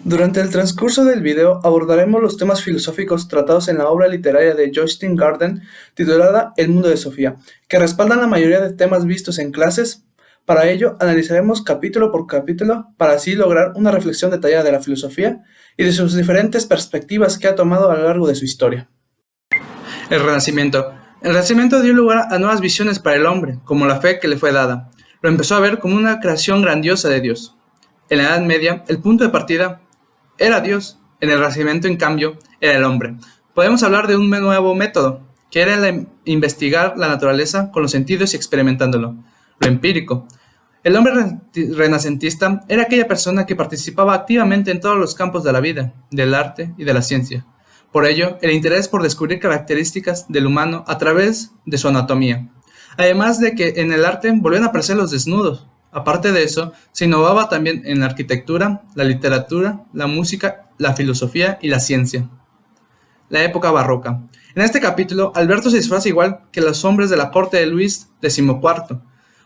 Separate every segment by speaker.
Speaker 1: Durante el transcurso del video abordaremos los temas filosóficos tratados en la obra literaria de Joyce Garden titulada El mundo de Sofía, que respaldan la mayoría de temas vistos en clases. Para ello, analizaremos capítulo por capítulo para así lograr una reflexión detallada de la filosofía y de sus diferentes perspectivas que ha tomado a lo largo de su historia. El Renacimiento. El Renacimiento dio lugar a nuevas visiones para el hombre, como la fe que le fue dada. Lo empezó a ver como una creación grandiosa de Dios. En la Edad Media, el punto de partida era Dios. En el Renacimiento, en cambio, era el hombre. Podemos hablar de un nuevo método, que era investigar la naturaleza con los sentidos y experimentándolo, lo empírico. El hombre renacentista era aquella persona que participaba activamente en todos los campos de la vida, del arte y de la ciencia. Por ello, el interés por descubrir características del humano a través de su anatomía. Además de que en el arte volvían a aparecer los desnudos. Aparte de eso, se innovaba también en la arquitectura, la literatura, la música, la filosofía y la ciencia. La época barroca. En este capítulo, Alberto se disfraza igual que los hombres de la corte de Luis XIV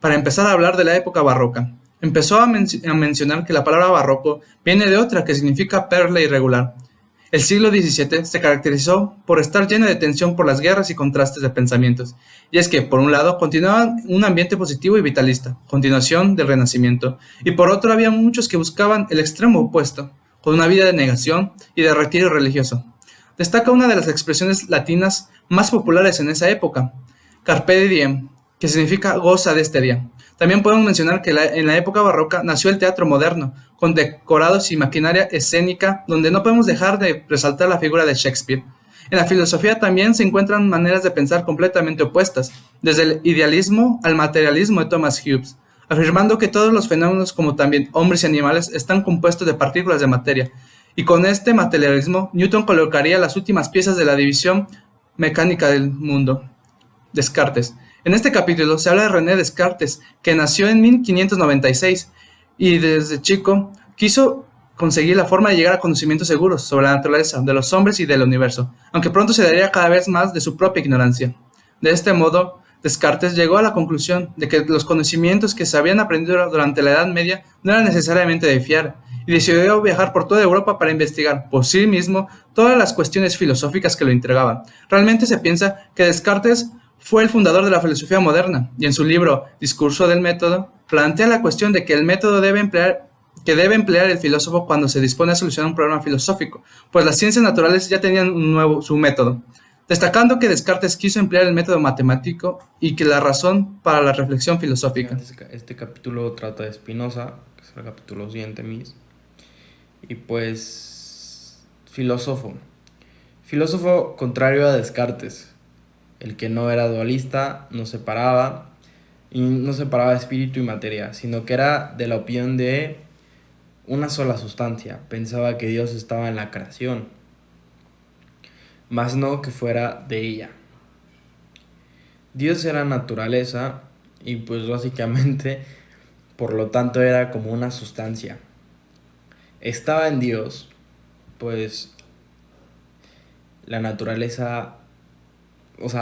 Speaker 1: para empezar a hablar de la época barroca. Empezó a mencionar que la palabra barroco viene de otra que significa perla irregular. El siglo XVII se caracterizó por estar lleno de tensión por las guerras y contrastes de pensamientos. Y es que, por un lado, continuaba un ambiente positivo y vitalista, continuación del Renacimiento, y por otro había muchos que buscaban el extremo opuesto, con una vida de negación y de retiro religioso. Destaca una de las expresiones latinas más populares en esa época, carpe diem, que significa goza de este día. También podemos mencionar que en la época barroca nació el teatro moderno, con decorados y maquinaria escénica, donde no podemos dejar de resaltar la figura de Shakespeare. En la filosofía también se encuentran maneras de pensar completamente opuestas, desde el idealismo al materialismo de Thomas Hobbes, afirmando que todos los fenómenos, como también hombres y animales, están compuestos de partículas de materia. Y con este materialismo, Newton colocaría las últimas piezas de la división mecánica del mundo. Descartes. En este capítulo se habla de René Descartes, que nació en 1596 y desde chico quiso conseguir la forma de llegar a conocimientos seguros sobre la naturaleza de los hombres y del universo, aunque pronto se daría cada vez más de su propia ignorancia. De este modo, Descartes llegó a la conclusión de que los conocimientos que se habían aprendido durante la Edad Media no eran necesariamente de fiar, y decidió viajar por toda Europa para investigar por sí mismo todas las cuestiones filosóficas que lo intrigaban. Realmente se piensa que Descartes fue el fundador de la filosofía moderna, y en su libro Discurso del método plantea la cuestión de que el método debe emplear el filósofo cuando se dispone a solucionar un problema filosófico, pues las ciencias naturales ya tenían su método, destacando que Descartes quiso emplear el método matemático y que la razón para la reflexión filosófica.
Speaker 2: Este capítulo trata de Spinoza, que es el capítulo siguiente, y pues filósofo. Filósofo contrario a Descartes, el que no era dualista, no separaba espíritu y materia, sino que era de la opinión de una sola sustancia. Pensaba que Dios estaba en la creación, más no que fuera de ella. Dios era naturaleza y pues básicamente, por lo tanto, era como una sustancia. Estaba en Dios, pues la naturaleza,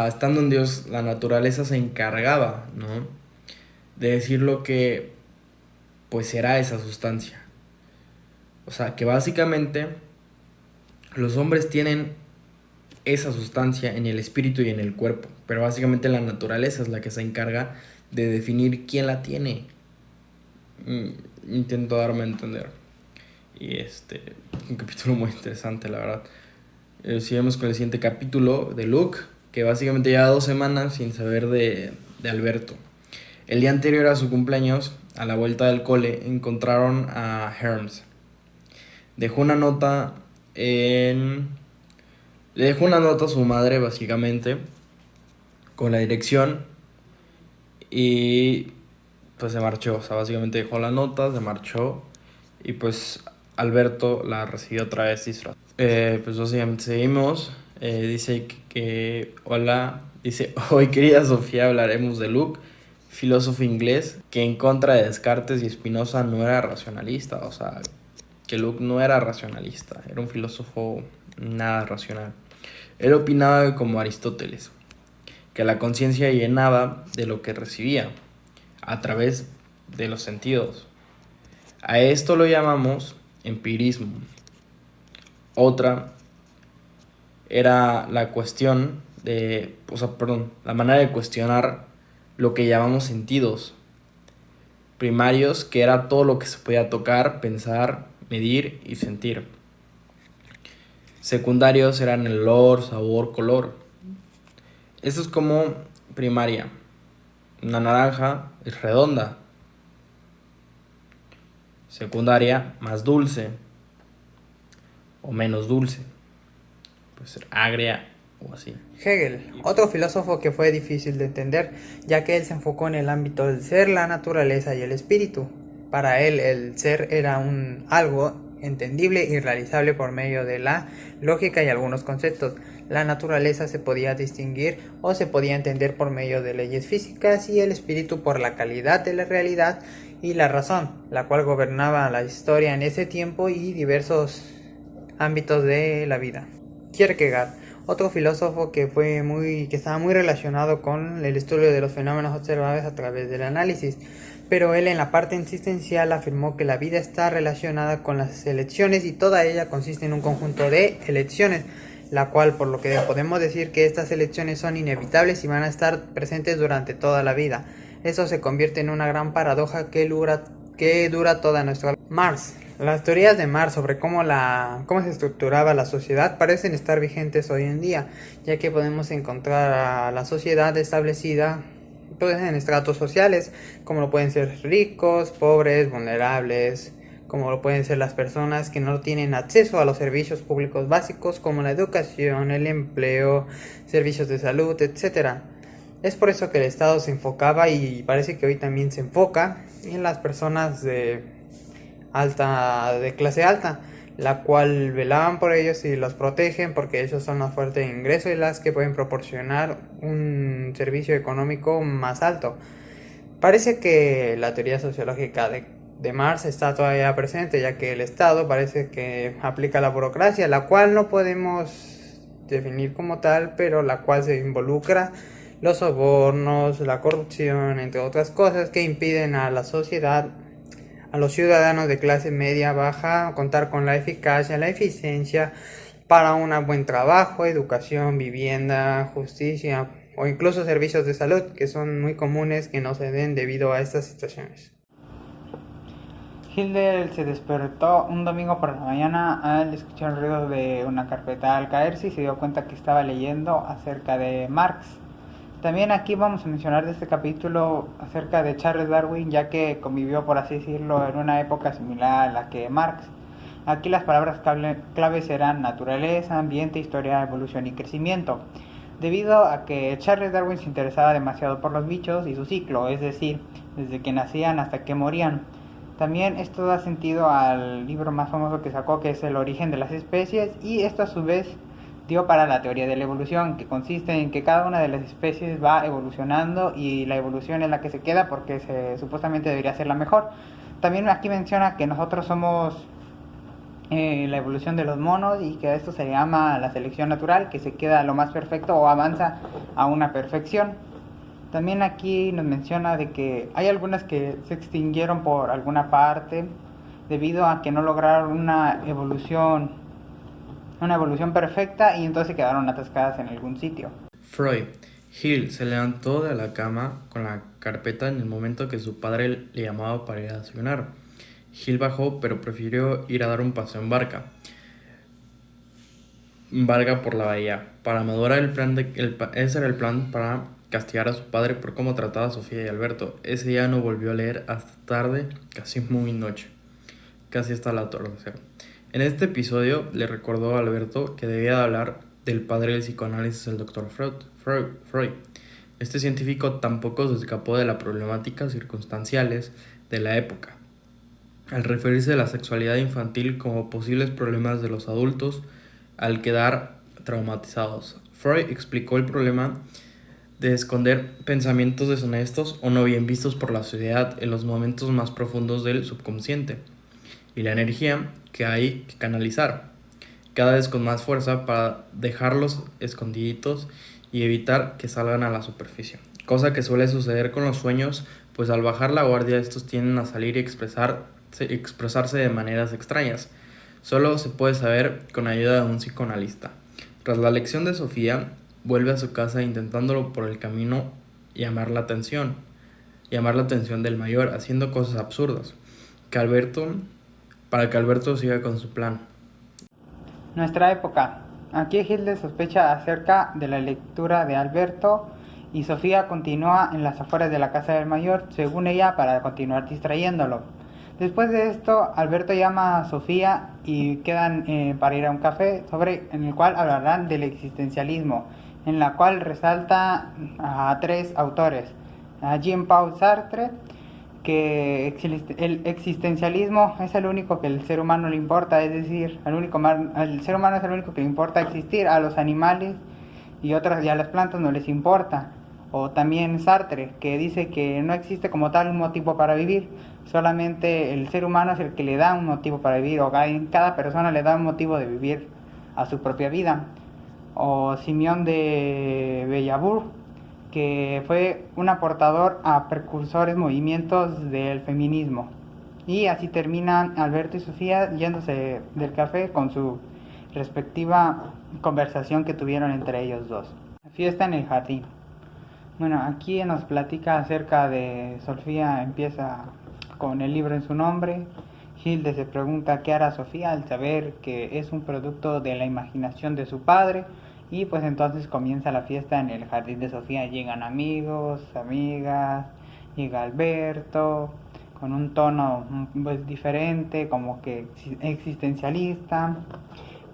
Speaker 2: estando en Dios, la naturaleza se encargaba, ¿no?, de decir lo que pues será esa sustancia. O sea, que básicamente los hombres tienen esa sustancia en el espíritu y en el cuerpo, pero básicamente la naturaleza es la que se encarga de definir quién la tiene. Intento darme a entender. Y un capítulo muy interesante, la verdad. Sigamos con el siguiente capítulo de Luke, que básicamente lleva 2 semanas sin saber de Alberto. El día anterior a su cumpleaños, a la vuelta del cole, encontraron a Hermes. Le dejó una nota a su madre, básicamente, con la dirección, y pues se marchó. O sea, básicamente dejó la nota, se marchó, y pues Alberto la recibió otra vez disfrazada. Pues básicamente seguimos. Dice que hola, dice: hoy, querida Sofía, hablaremos de Luke, filósofo inglés, que en contra de Descartes y Spinoza no era racionalista. O sea, que Luke no era racionalista, era un filósofo nada racional. Él opinaba como Aristóteles, que la conciencia llenaba de lo que recibía a través de los sentidos. A esto lo llamamos empirismo. Otra era la cuestión la manera de cuestionar lo que llamamos sentidos primarios, que era todo lo que se podía tocar, pensar, medir y sentir. Secundarios eran el olor, sabor, color. Eso es como primaria. Una naranja es redonda. Secundaria, más dulce o menos dulce. Puede ser agria o así.
Speaker 3: Hegel, otro filósofo que fue difícil de entender, ya que él se enfocó en el ámbito del ser, la naturaleza y el espíritu. Para él, el ser era algo entendible y realizable por medio de la lógica y algunos conceptos. La naturaleza se podía distinguir o se podía entender por medio de leyes físicas y el espíritu por la calidad de la realidad y la razón, la cual gobernaba la historia en ese tiempo y diversos ámbitos de la vida. Kierkegaard, otro filósofo que estaba muy relacionado con el estudio de los fenómenos observables a través del análisis, pero él en la parte existencial afirmó que la vida está relacionada con las elecciones y toda ella consiste en un conjunto de elecciones, la cual por lo que podemos decir que estas elecciones son inevitables y van a estar presentes durante toda la vida. Eso se convierte en una gran paradoja que dura toda nuestra vida. Marx. Las teorías de Marx sobre cómo se estructuraba la sociedad parecen estar vigentes hoy en día, ya que podemos encontrar a la sociedad establecida pues, en estratos sociales, como lo pueden ser ricos, pobres, vulnerables, como lo pueden ser las personas que no tienen acceso a los servicios públicos básicos como la educación, el empleo, servicios de salud, etc. Es por eso que el Estado se enfocaba y parece que hoy también se enfoca en las personas de clase alta, la cual velaban por ellos y los protegen porque ellos son la fuente de ingreso y las que pueden proporcionar un servicio económico más alto. Parece que la teoría sociológica de Marx está todavía presente, ya que el Estado parece que aplica la burocracia, la cual no podemos definir como tal, pero la cual se involucra los sobornos, la corrupción, entre otras cosas que impiden a la sociedad, a los ciudadanos de clase media baja, contar con la eficacia, la eficiencia para un buen trabajo, educación, vivienda, justicia o incluso servicios de salud, que son muy comunes que no se den debido a estas situaciones.
Speaker 4: Hitler se despertó un domingo por la mañana al escuchar el ruido de una carpeta al caerse y se dio cuenta que estaba leyendo acerca de Marx. También aquí vamos a mencionar de este capítulo acerca de Charles Darwin, ya que convivió, por así decirlo, en una época similar a la que Marx. Aquí las palabras claves eran naturaleza, ambiente, historia, evolución y crecimiento, debido a que Charles Darwin se interesaba demasiado por los bichos y su ciclo, es decir, desde que nacían hasta que morían. También esto da sentido al libro más famoso que sacó, que es El origen de las especies, y esto a su vez dio para la teoría de la evolución, que consiste en que cada una de las especies va evolucionando y la evolución es la que se queda porque supuestamente debería ser la mejor. También aquí menciona que nosotros somos la evolución de los monos y que esto se llama la selección natural, que se queda lo más perfecto o avanza a una perfección. También aquí nos menciona de que hay algunas que se extinguieron por alguna parte debido a que no lograron una evolución perfecta y entonces quedaron atascadas en algún sitio.
Speaker 2: Freud. Hill se levantó de la cama con la carpeta en el momento que su padre le llamaba para ir a desayunar. Hill bajó, pero prefirió ir a dar un paseo en barca por la bahía. Para Madura ese era el plan para castigar a su padre por cómo trataba a Sofía y Alberto. Ese día no volvió a leer hasta tarde, casi muy noche, casi hasta el atardecer. En este episodio le recordó a Alberto que debía de hablar del padre del psicoanálisis, el Dr. Freud. Este científico tampoco se escapó de las problemáticas circunstanciales de la época, al referirse a la sexualidad infantil como posibles problemas de los adultos al quedar traumatizados. Freud explicó el problema de esconder pensamientos deshonestos o no bien vistos por la sociedad en los momentos más profundos del subconsciente y la energía que hay que canalizar, cada vez con más fuerza para dejarlos escondiditos y evitar que salgan a la superficie. Cosa que suele suceder con los sueños, pues al bajar la guardia estos tienden a salir y expresarse de maneras extrañas. Solo se puede saber con ayuda de un psicoanalista. Tras la lección de Sofía, vuelve a su casa intentándolo por el camino llamar la atención del mayor, haciendo cosas absurdas, para que Alberto siga con su plan.
Speaker 4: Nuestra época. Aquí Hilde sospecha acerca de la lectura de Alberto y Sofía continúa en las afueras de la casa del mayor, según ella, para continuar distrayéndolo. Después de esto, Alberto llama a Sofía y quedan para ir a un café en el cual hablarán del existencialismo, en la cual resalta a 3 autores: a Jean-Paul Sartre, que el existencialismo es el único que el ser humano le importa, es decir, el ser humano es el único que le importa existir, a los animales y a las plantas no les importa. O también Sartre, que dice que no existe como tal un motivo para vivir, solamente el ser humano es el que le da un motivo para vivir, o cada persona le da un motivo de vivir a su propia vida. O Simeón de Beauvoir, que fue un aportador a precursores movimientos del feminismo. Y así terminan Alberto y Sofía yéndose del café con su respectiva conversación que tuvieron entre ellos dos. La fiesta en el jardín. Bueno, aquí nos platica acerca de Sofía, empieza con el libro en su nombre. Hilde se pregunta qué hará Sofía al saber que es un producto de la imaginación de su padre. Y pues entonces comienza la fiesta en el jardín de Sofía. Llegan amigos, amigas, llega Alberto con un tono pues diferente, como que existencialista.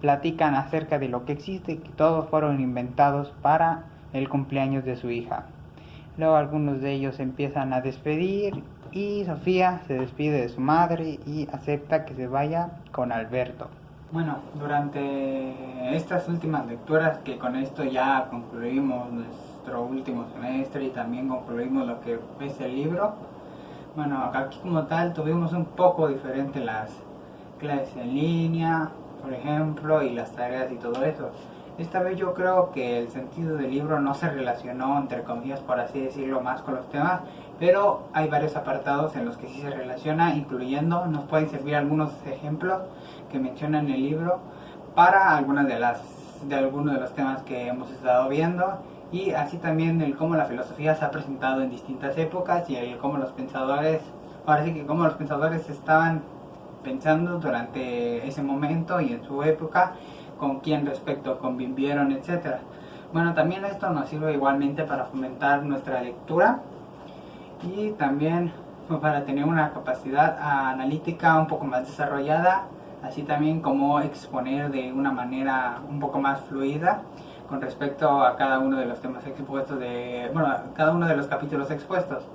Speaker 4: Platican acerca de lo que existe y que todos fueron inventados para el cumpleaños de su hija. Luego algunos de ellos empiezan a despedir y Sofía se despide de su madre y acepta que se vaya con Alberto. Bueno, durante estas últimas lecturas, que con esto ya concluimos nuestro último semestre y también concluimos lo que es el libro, bueno, aquí como tal tuvimos un poco diferente las clases en línea, por ejemplo, y las tareas y todo eso. Esta vez yo creo que el sentido del libro no se relacionó, entre comillas, por así decirlo, más con los temas, pero hay varios apartados en los que sí se relaciona, incluyendo, nos pueden servir algunos ejemplos que mencionan en el libro para algunos de los temas que hemos estado viendo, y así también el cómo la filosofía se ha presentado en distintas épocas y el cómo los pensadores, ahora sí que cómo los pensadores estaban pensando durante ese momento y en su época, con quién respecto convivieron, etc. Bueno, también esto nos sirve igualmente para fomentar nuestra lectura y también para tener una capacidad analítica un poco más desarrollada, así también como exponer de una manera un poco más fluida con respecto a cada uno de los temas expuestos cada uno de los capítulos expuestos.